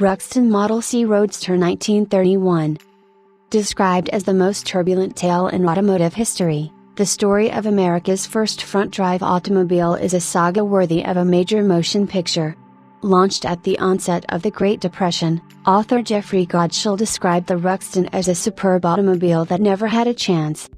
Ruxton Model C Roadster 1931. Described as the most turbulent tale in automotive history, the story of America's first front-drive automobile is a saga worthy of a major motion picture. Launched at the onset of the Great Depression, author Jeffrey Godshall described the Ruxton as a superb automobile that never had a chance.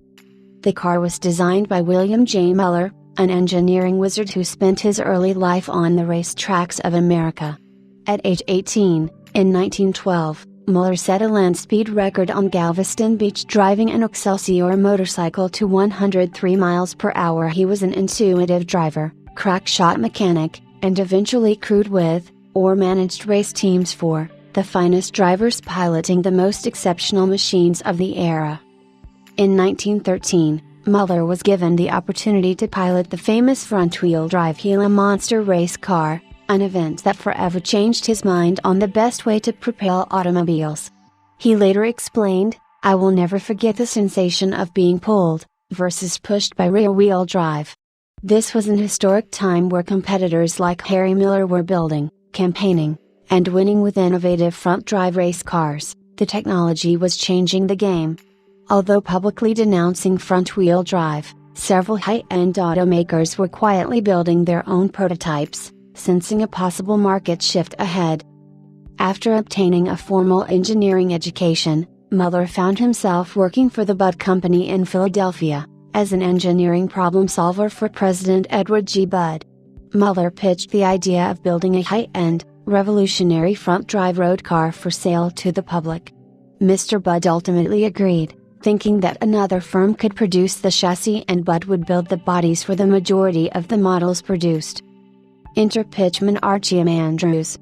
The car was designed by William J. Muller, an engineering wizard who spent his early life on the racetracks of America. At age 18, in 1912, Muller set a land speed record on Galveston Beach driving an Excelsior motorcycle to 103 miles per hour. He was an intuitive driver, crack-shot mechanic, and eventually crewed with, or managed race teams for, the finest drivers piloting the most exceptional machines of the era. In 1913, Muller was given the opportunity to pilot the famous front-wheel drive Gila monster race car, an event that forever changed his mind on the best way to propel automobiles. He later explained, "I will never forget the sensation of being pulled, versus pushed by rear-wheel drive. This was an historic time where competitors like Harry Miller were building, campaigning, and winning with innovative front-drive race cars. The technology was changing the game." Although publicly denouncing front-wheel drive, several high-end automakers were quietly building their own prototypes, sensing a possible market shift ahead. After obtaining a formal engineering education, Muller found himself working for the Budd Company in Philadelphia, as an engineering problem solver for President Edward G. Budd. Muller pitched the idea of building a high-end, revolutionary front-drive road car for sale to the public. Mr. Budd ultimately agreed, thinking that another firm could produce the chassis and Budd would build the bodies for the majority of the models produced. Enter pitchman Archie M. Andrews.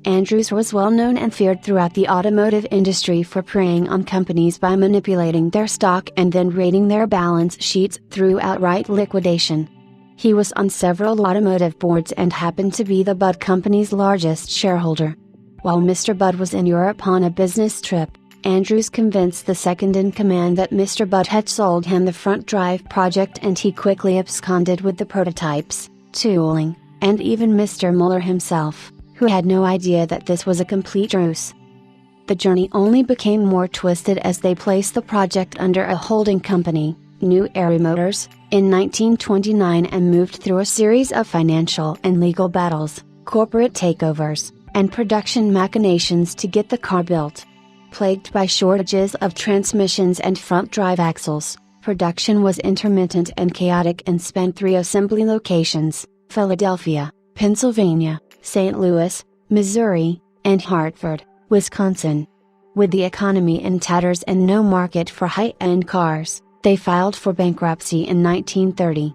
Andrews was well known and feared throughout the automotive industry for preying on companies by manipulating their stock and then raiding their balance sheets through outright liquidation. He was on several automotive boards and happened to be the Budd Company's largest shareholder. While Mr. Budd was in Europe on a business trip, Andrews convinced the second-in-command that Mr. Budd had sold him the front drive project and he quickly absconded with the prototypes, tooling, and even Mr. Muller himself, who had no idea that this was a complete ruse. The journey only became more twisted as they placed the project under a holding company, New Era Motors, in 1929 and moved through a series of financial and legal battles, corporate takeovers, and production machinations to get the car built. Plagued by shortages of transmissions and front drive axles, production was intermittent and chaotic and spanned 3 assembly locations: Philadelphia, Pennsylvania, St. Louis, Missouri, and Hartford, Wisconsin. With the economy in tatters and no market for high-end cars, they filed for bankruptcy in 1930.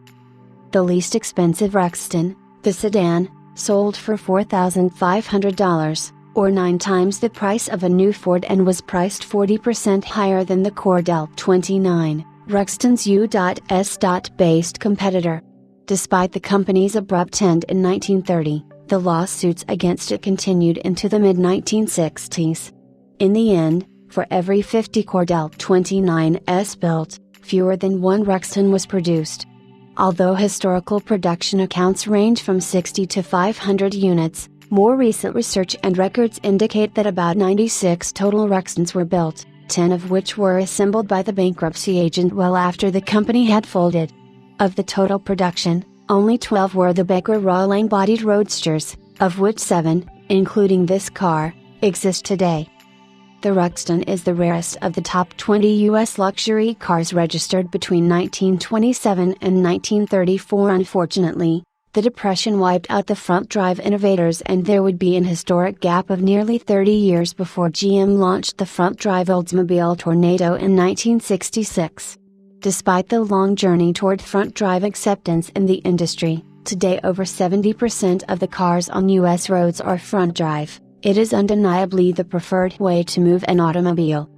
The least expensive Ruxton, the sedan, sold for $4,500, or 9 times the price of a new Ford and was priced 40% higher than the Cordell 29, Ruxton's U.S.-based competitor. Despite the company's abrupt end in 1930, the lawsuits against it continued into the mid-1960s. In the end, for every 50 Cordell 29s built, fewer than 1 Ruxton was produced. Although historical production accounts range from 60 to 500 units, more recent research and records indicate that about 96 total Ruxtons were built, 10 of which were assembled by the bankruptcy agent well after the company had folded. Of the total production, only 12 were the Becker Rawling-bodied Roadsters, of which 7, including this car, exist today. The Ruxton is the rarest of the top 20 U.S. luxury cars registered between 1927 and 1934. Unfortunately, the Depression wiped out the front-drive innovators and there would be an historic gap of nearly 30 years before GM launched the front-drive Oldsmobile Tornado in 1966. Despite the long journey toward front-drive acceptance in the industry, today over 70% of the cars on U.S. roads are front-drive. It is undeniably the preferred way to move an automobile.